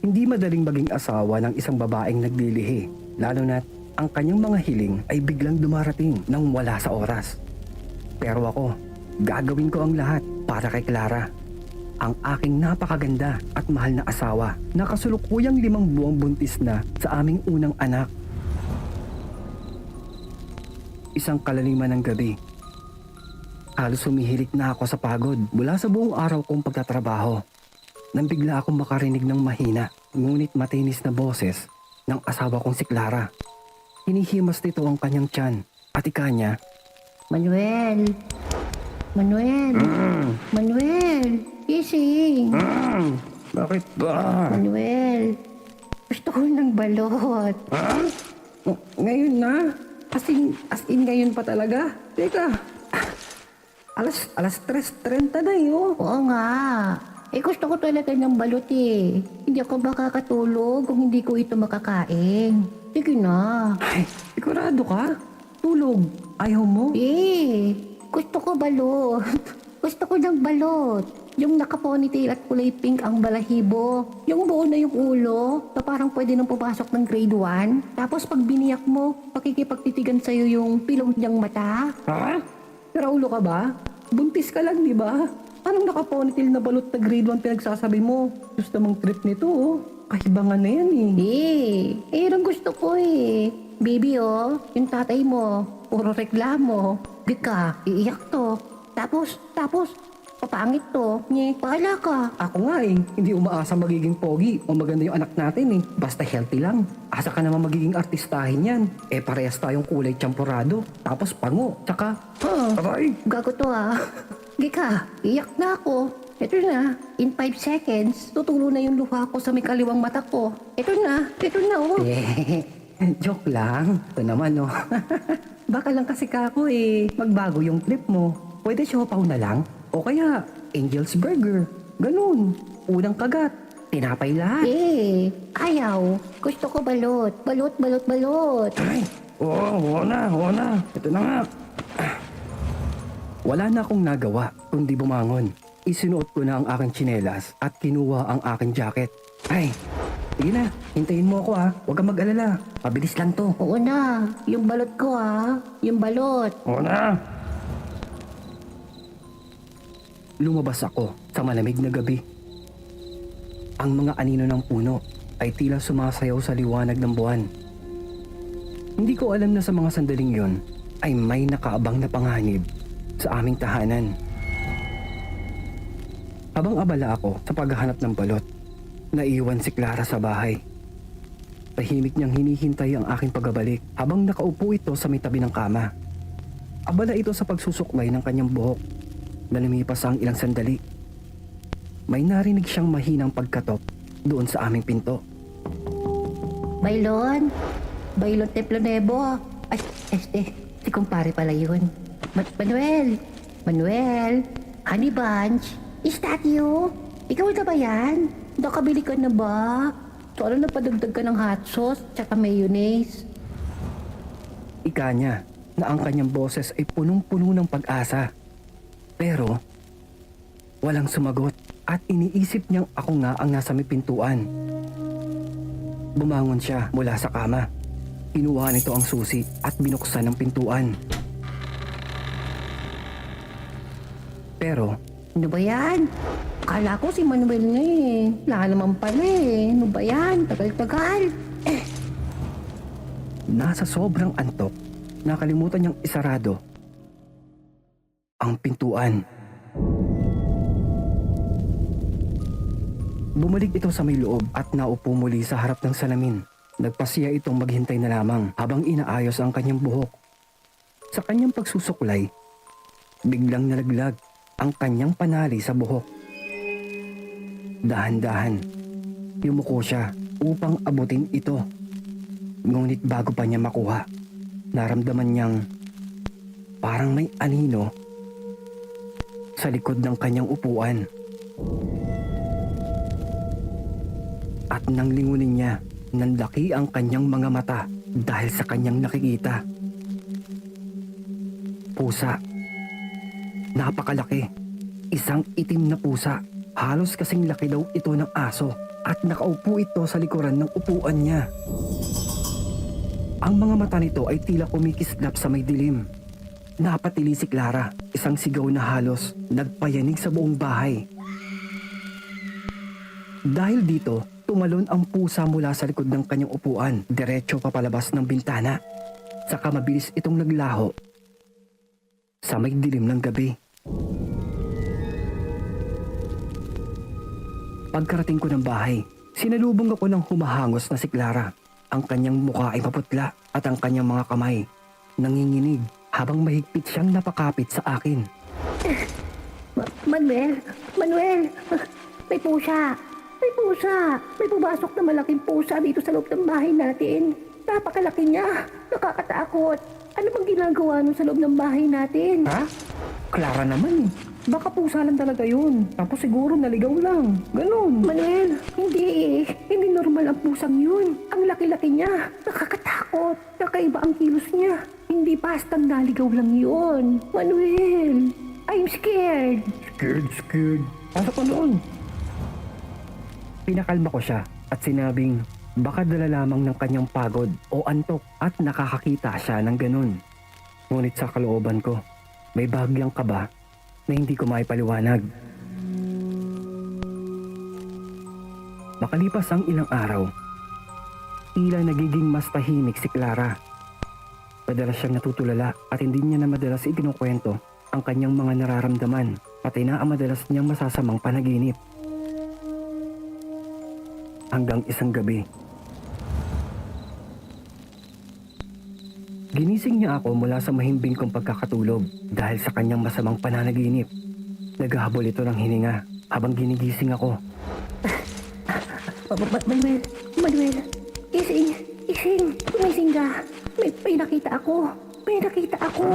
Hindi madaling maging asawa ng isang babaeng naglilihi, lalo na't ang kanyang mga hiling ay biglang dumarating nang wala sa oras. Pero ako, gagawin ko ang lahat para kay Clara, ang aking napakaganda at mahal na asawa na kasulukuyang 5 buwang buntis na sa aming unang anak. Isang kalaliman ng gabi. Halos humihilik na ako sa pagod mula sa buong araw kong pagtatrabaho. Nang bigla akong makarinig ng mahina, ngunit matinis na boses ng asawa kong si Clara. Hinihimas nito ang kanyang tiyan at ika niya, Manuel! Manuel! Manuel! Gising! Bakit ba? Manuel! Gusto ko ng balot. Ngayon na? As in ngayon pa talaga? Teka, alas 3:30 na yun. Oo nga. Gusto ko talaga ng balot eh. Hindi ako makakatulog kung hindi ko ito makakain. Sige na. Ay, sigurado ka? Tulog. Ayaw mo? Gusto ko balot. Gusto ko ng balot. Yung naka-ponytail at kulay pink ang balahibo. Yung buo na yung ulo na parang pwede nang pumasok ng grade 1. Tapos pag biniyak mo, pakikipagtitigan sa'yo yung pilong niyang mata. Ha? Raulo ka ba? Buntis ka lang, di ba? Anong naka-ponytail na balot na grade 1 pinagsasabi mo? Gusto mong trip nito, oh. Kahibangan na yan eh. Yun ang gusto ko eh. Baby oh, yung tatay mo, puro reklamo. Bika, iiyak to. Tapos, papangit to. Paala ka. Ako nga eh, hindi umaasa magiging pogi o maganda yung anak natin eh. Basta healthy lang. Asa ka naman magiging artistahin yan. Parehas tayong kulay champurado. Tapos pango. Tsaka, aray. Gago to ah. Gika, iyak na ako. Ito na, in 5 seconds, tutulo na yung luha ko sa may kaliwang mata ko. Ito na oh. Joke lang. Ito naman oh. Baka lang kasi kako eh, magbago yung trip mo. Pwede siopaw na lang. O kaya, Angel's Burger. Ganun. Unang kagat. Tinapay lahat. Ayaw. Gusto ko balot. Balot. Ay, oo na. Ito na nga. Wala na akong nagawa kundi bumangon. Isinuot ko na ang aking tsinelas at kinuha ang aking jacket. Ay, sige na. Hintayin mo ako ha. Huwag kang mag-alala. Pabilis lang to. Oo na. Yung balot ko ah. Yung balot. Oo na. Lumabas ako sa malamig na gabi. Ang mga anino ng puno ay tila sumasayaw sa liwanag ng buwan. Hindi ko alam na sa mga sandaling yon ay may nakaabang na panganib sa aming tahanan. Habang abala ako sa paghahanap ng balot, naiwan si Clara sa bahay. Tahimik niyang hinihintay ang aking pagbabalik habang nakaupo ito sa may tabi ng kama. Abala ito sa pagsusuklay ng kanyang buhok na lumipas ang ilang sandali. May narinig siyang mahinang pagkatok doon sa aming pinto. Bailon Teplonebo. Ay, si kumpare pala yun. Manuel, Honey Bunch, is that you? Ikaw na ba yan? Nakabili ka na ba? So ano napadagdag ka ng hot sauce tsaka mayonnaise? Ika niya na ang kanyang boses ay punong-puno ng pag-asa. Pero walang sumagot at iniisip niyang ako nga ang nasa may pintuan. Bumangon siya mula sa kama. Kinuha nito ang susi at binuksan ang pintuan. Pero Ano ba yan? Akala ko si Manuel na eh. Wala naman pala eh. Ano ba yan? Tagal-tagal. nasa sobrang antok, nakalimutan niyang isarado ang pintuan. Bumalik ito sa may loob at naupo muli sa harap ng salamin. Nagpasiya itong maghintay na lamang habang inaayos ang kanyang buhok. Sa kanyang pagsusuklay, biglang nalaglag ang kanyang panali sa buhok. Dahan-dahan, yumuko siya upang abutin ito. Ngunit bago pa niya makuha, naramdaman niyang parang may anino sa likod ng kanyang upuan. At nang lingunin niya, nandaki ang kanyang mga mata dahil sa kanyang nakikita. Pusa. Napakalaki. Isang itim na pusa. Halos kasing laki daw ito ng aso at nakaupo ito sa likuran ng upuan niya. Ang mga mata nito ay tila kumikislap sa may dilim. Napatili si Clara, isang sigaw na halos nagpayanig sa buong bahay. Dahil dito, tumalon ang pusa mula sa likod ng kanyang upuan, diretso papalabas ng bintana. Saka mabilis itong naglaho sa may dilim ng gabi. Pagkarating ko ng bahay, sinalubong ako ng humahangos na si Clara. Ang kanyang mukha ay maputla at ang kanyang mga kamay nanginginig habang mahigpit siyang napakapit sa akin. Manuel! Manuel! May pusa! May pusa! May pumasok na malaking pusa dito sa loob ng bahay natin. Napakalaki niya. Nakakatakot. Ano bang ginagawa nun sa loob ng bahay natin? Ha? Clara naman eh. Baka pusa lang talaga yun. Tapos siguro naligaw lang. Ganon. Manuel, hindi eh. Hindi normal ang pusang yun. Ang laki-laki niya. Nakakatakot. Kakaiba ang kilos niya. Hindi bastang naligaw lang yun. Manuel, I'm scared. Scared. Pasok ka noon. Pinakalma ko siya at sinabing baka dala lamang ng kanyang pagod o antok at nakakakita siya ng ganun. Ngunit sa kalooban ko, may bahagyang kaba na hindi ko maipaliwanag. Makalipas ang ilang araw, tila nagiging mas tahimik si Clara. Madalas siyang natutulala at hindi niya na madalas ikinukwento ang kanyang mga nararamdaman, pati na ang madalas niyang masasamang panaginip. Hanggang isang gabi, ginising niya ako mula sa mahimbing kong pagkakatulog dahil sa kanyang masamang pananaginip. Naghahabol ito ng hininga habang ginigising ako. Manuel, Manuel, ising, tumising ka. May nakita ako. May nakita ako.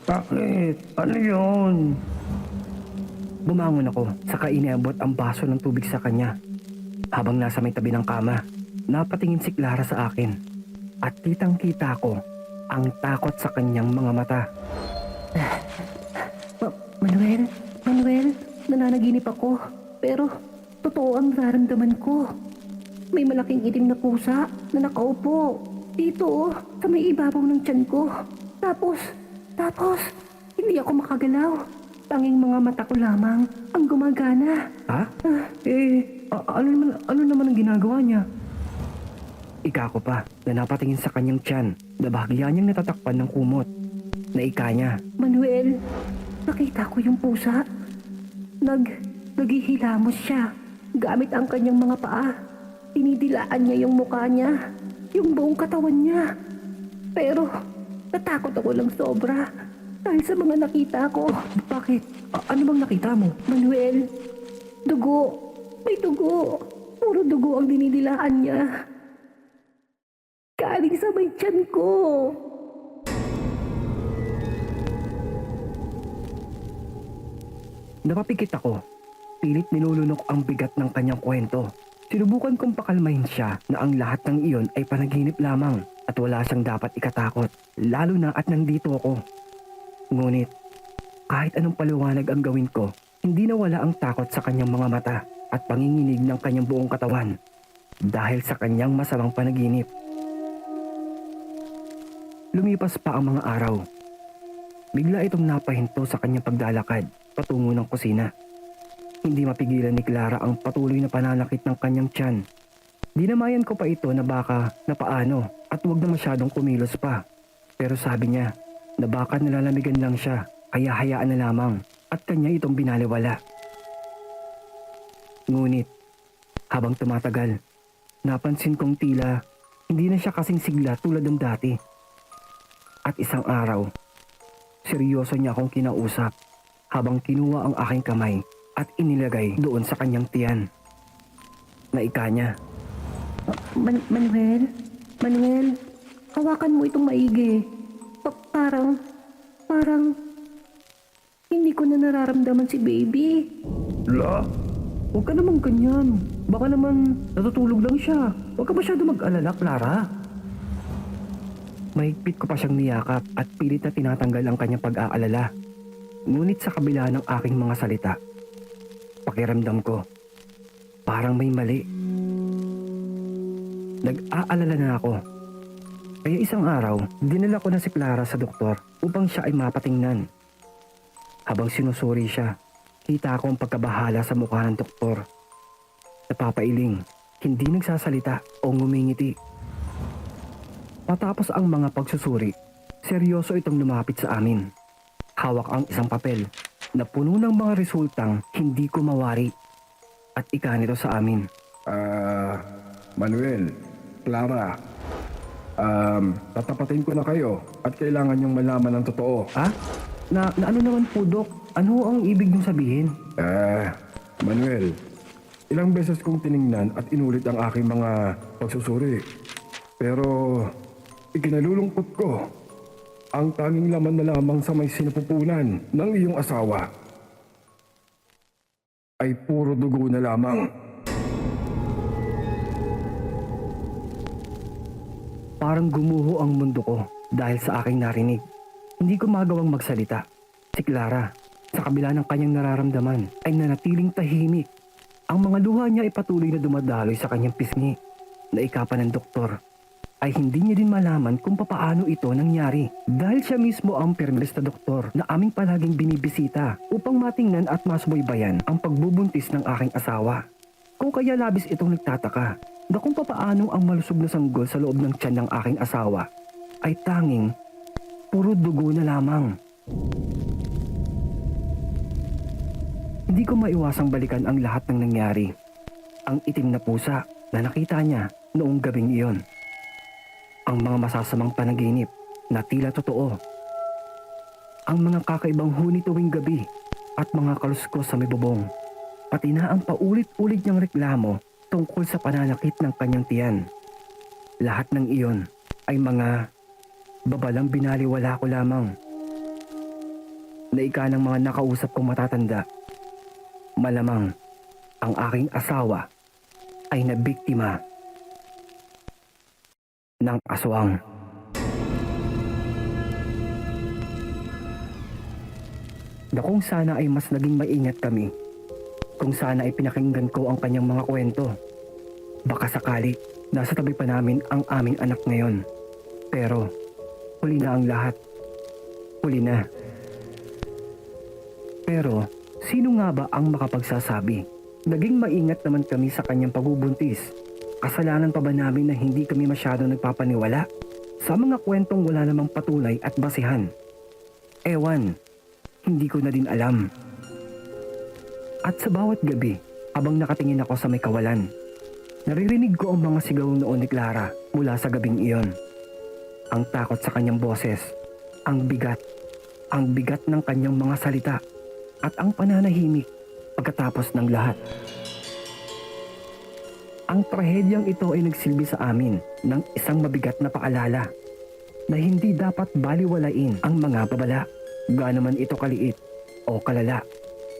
Bakit? Ano yun? Bumangon ako, saka iniabot ang baso ng tubig sa kanya. Habang nasa may tabi ng kama, napatingin si Clara sa akin at kitang-kita ko ang takot sa kanyang mga mata. Manuel, nananaginip ako. Pero, totoo ang nararamdaman ko. May malaking itim na pusa na nakaupo. Dito, sa may ibabaw ng tiyan ko. Tapos, hindi ako makagalaw. Tanging mga mata ko lamang ang gumagana. Ha? Ano naman ang ginagawa niya? Ika ko pa na napatingin sa kanyang tiyan na bahagya niyang natatakpan ng kumot. Naika niya. Manuel, nakita ko yung pusa. Naghihilamos siya gamit ang kanyang mga paa. Dinidilaan niya yung mukha niya, yung buong katawan niya. Pero natakot ako lang sobra dahil sa mga nakita ko. Bakit? Ano bang nakita mo? Manuel, dugo. May dugo. Puro dugo ang dinidilaan niya. Galing sa may tiyan ko. Napapikit ako. Pilit nilulunok ang bigat ng kanyang kwento. Sinubukan kong pakalmahin siya na ang lahat ng iyon ay panaginip lamang at wala siyang dapat ikatakot, lalo na at nandito ako. Ngunit, kahit anong paliwanag ang gawin ko, hindi nawala ang takot sa kanyang mga mata at panginginig ng kanyang buong katawan dahil sa kanyang masamang panaginip. Lumipas pa ang mga araw. Bigla itong napahinto sa kanyang paglalakad patungo ng kusina. Hindi mapigilan ni Clara ang patuloy na pananakit ng kanyang tiyan. Dinamayan ko pa ito na baka na paano at huwag na masyadong kumilos pa. Pero sabi niya na baka nalalamigan lang siya kaya hayaan na lamang at kanya itong binaliwala. Ngunit habang tumatagal, napansin kong tila hindi na siya kasing sigla tulad ng dati. At isang araw, seryoso niya akong kinausap habang kinuha ang aking kamay at inilagay doon sa kanyang tiyan. Naika niya. Manuel, hawakan mo itong maigi. Parang, hindi ko na nararamdaman si baby. La, huwag ka naman ganyan. Baka naman natutulog lang siya. Huwag ka masyado mag-alala, Clara. Mahigpit ko pa siyang niyakap at pilit na tinatanggal ang kanyang pag-aalala. Ngunit sa kabila ng aking mga salita, pakiramdam ko, parang may mali. Nag-aalala na ako. Kaya isang araw, dinala ko na si Clara sa doktor upang siya ay mapatingnan. Habang sinusuri siya, kita ko ang pagkabahala sa mukha ng doktor. Napapailing, hindi nagsasalita o ngumingiti. Matapos ang mga pagsusuri, seryoso itong lumapit sa amin. Hawak ang isang papel na puno ng mga resultang hindi ko mawari. At ika nito sa amin. Manuel, Clara, tatapatin ko na kayo at kailangan niyong malaman ang totoo. Ha? Na ano naman po, Dok? Ano ang ibig niyong sabihin? Manuel, ilang beses kong tiningnan at inulit ang aking mga pagsusuri. Pero ikinalulungkot ko, ang tanging laman na lamang sa may sinapupunan ng iyong asawa ay puro dugo na lamang. Parang gumuho ang mundo ko dahil sa aking narinig. Hindi ko magawang magsalita. Si Clara, sa kabila ng kanyang nararamdaman, ay nanatiling tahimik. Ang mga luha niya ay patuloy na dumadaloy sa kanyang pisngi. Naikapan ng doktor ay hindi niya din malaman kung papaano ito nangyari. Dahil siya mismo ang permis na doktor na aming palaging binibisita upang matingnan at masubaybayan ang pagbubuntis ng aking asawa. Kung kaya labis itong nagtataka na kung papaano ang malusog na sanggol sa loob ng tiyan ng aking asawa ay tanging puro dugo na lamang. Hindi ko maiwasang balikan ang lahat ng nangyari. Ang itim na pusa na nakita niya noong gabing iyon. Ang mga masasamang panaginip na tila totoo. Ang mga kakaibang huni tuwing gabi at mga kaluskos sa may bubong. Pati na ang paulit-ulit niyang reklamo tungkol sa pananakit ng kanyang tiyan. Lahat ng iyon ay mga babalang binaliwala ko lamang. Naika ng mga nakausap kong matatanda. Malamang ang aking asawa ay nabiktima ng aswang. Na kung sana ay mas naging maingat kami. Kung sana ay pinakinggan ko ang kanyang mga kwento. Baka sakali nasa tabi pa namin ang aming anak ngayon. Pero huli na ang lahat. Huli na. Pero sino nga ba ang makapagsasabi? Naging maingat naman kami sa kanyang pagbubuntis. Kasalanan pa ba namin na hindi kami masyado nagpapaniwala sa mga kwentong wala namang patunay at basihan? Ewan, hindi ko na din alam. At sa bawat gabi, habang nakatingin ako sa may kawalan, naririnig ko ang mga sigaw noon ni Clara mula sa gabing iyon. Ang takot sa kanyang boses, ang bigat ng kanyang mga salita, at ang pananahimik pagkatapos ng lahat. Ang trahedyang ito ay nagsilbi sa amin ng isang mabigat na paalala na hindi dapat baliwalain ang mga babala, gaano man ito kaliit o kalala.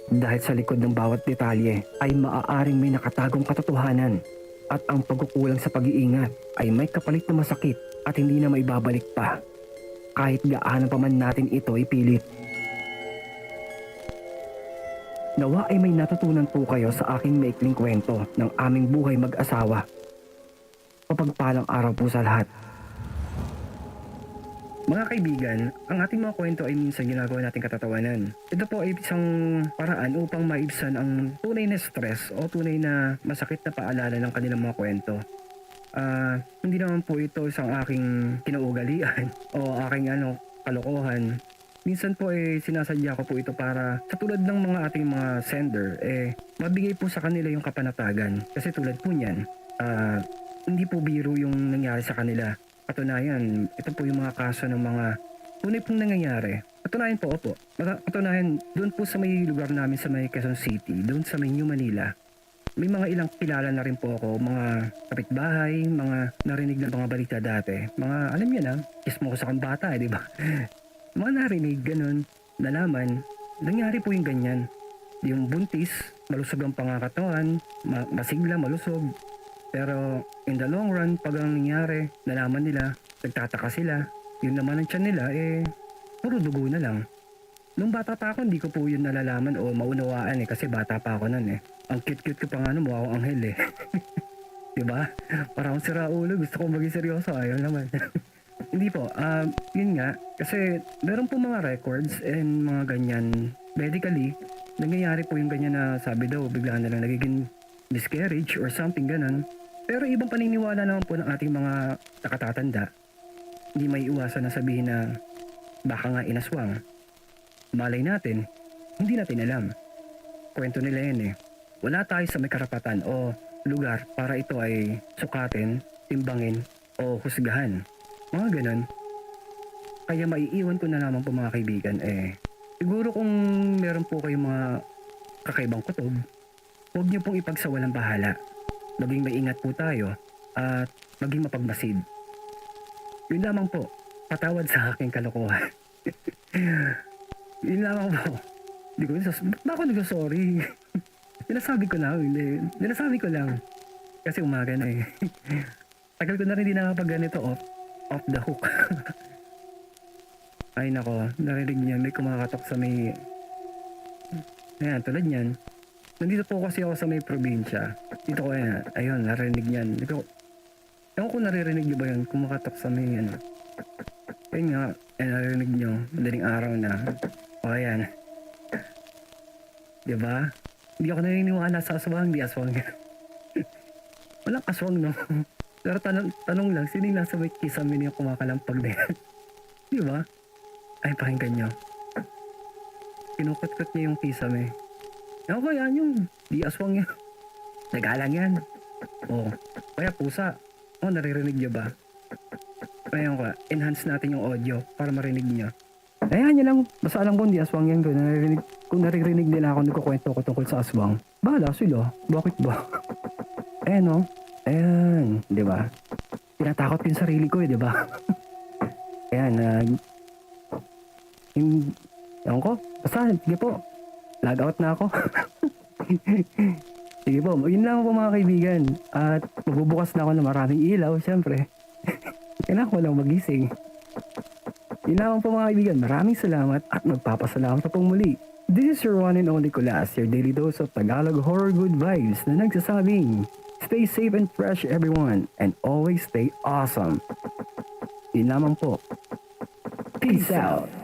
Dahil sa likod ng bawat detalye ay maaaring may nakatagong katotohanan at ang pagkukulang sa pag-iingat ay may kapalit na masakit at hindi na maibabalik pa kahit gaano pa man natin ito ipilit. Nawa ay may natutunan po kayo sa aking maikling kwento ng aming buhay mag-asawa. Mapagpalang araw po sa lahat. Mga kaibigan, ang ating mga kwento ay minsan ginagawa nating katatawanan. Ito po ay isang paraan upang maibsan ang tunay na stress o tunay na masakit na paalala ng kanilang mga kwento. Hindi naman po ito isang aking kinaugalian o aking kalokohan. Minsan po sinasadya ko po ito para sa tulad ng mga ating mga sender mabigay po sa kanila yung kapanatagan. Kasi tulad po niyan, hindi po biro yung nangyari sa kanila. Katunayan, ito po yung mga kaso ng mga tunay pong nangyayari. Katunayan po, opo. Katunayan, doon po sa may lugar namin sa may Quezon City, doon sa may New Manila, may mga ilang kilala na rin po ako, mga kapitbahay, mga narinig na mga balita dati. Mga, alam niyo na, kismo ko sa kang bata, di ba? Mga narinig, ganun, nalaman, nangyari po yung ganyan. Yung buntis, malusog ang pangakatawan, masigla, malusog. Pero in the long run, pag ang nangyari, nalaman nila, nagtataka sila, yun naman ang tiyan nila, puro dugo na lang. Nung bata pa ako, hindi ko po yun nalalaman o maunawaan kasi bata pa ako nun. Ang cute-cute ko pa nga mukha akong anghel Diba? Parang sira ulo, gusto kong maging seryoso, ayaw naman. Hindi po, yun nga, kasi meron po mga records and mga ganyan, medically, nangyayari po yung ganyan na sabi daw, bigla na lang nagiging miscarriage or something ganon. Pero ibang paniniwala naman po ng ating mga nakatatanda, hindi may iwasan na sabihin na baka nga inaswang. Malay natin, hindi natin alam. Kwento nila yan eh. Wala tayo sa may karapatan o lugar para ito ay sukatin, timbangin o husgahan. Mga ganon. Kaya maiiwan ko na lamang po mga kaibigan siguro kung meron po kayong mga kakaibang kutob, huwag niyo pong ipagsawalang bahala. Maging maingat po tayo at maging mapagmasid. Yun lamang po. Patawad sa aking kalokohan. Yun lamang po. Hindi ko ba't ba ako nagsasorry? Sinasabi ko lang, hindi. Sinasabi ko lang. Kasi umaga na eh. Tagal ko na rin hindi nakapag ganito off the hook. Ay nako, narinig niya, may kumakatok sa may... Ayan, tulad niyan. Nandito po kasi ako sa may probinsya. Dito ko ayan, ayun, narinig niyan. Ewan ko naririnig niyo ba yun, kumakatok sa may ano. Ayun nga, narinig niyo, madaling araw na. O ayan. Diba? Hindi ako naniniwala sa aswang, di aswang. Walang aswang, no? Pero tanong lang, sino yung nasa may kisame niya kumakalampag na yan? Diba? Ay, pakinggan nyo. Kinukot-kot niya yung kisame. Ako yan yung di aswang yan. Nagalang yan. O, kaya pusa. O, naririnig nyo ba? Ayun ko, enhance natin yung audio para marinig nyo. Ayan, yun lang. Basta alam ko hindi aswang yan. Kung naririnig nila ako nagkukwento ko tungkol sa aswang, bahala sila. Bakit ba? Ayan o. Ayan. Di ba? Tinatakot yung sarili ko di ba? Ayan. Ewan ko. Basta, sige po. Log out na ako. Sige po. Yun lang po mga kaibigan. At magbubukas na ako ng maraming ilaw, syempre. Kailangan ko lang magising. Yun lang po mga kaibigan. Maraming salamat at magpapasalamat pa pong muli. This is your one and only Kulas, your daily dose of Tagalog horror good vibes na nagsasabing, stay safe and fresh everyone and always stay awesome. Yun lamang po. Peace out!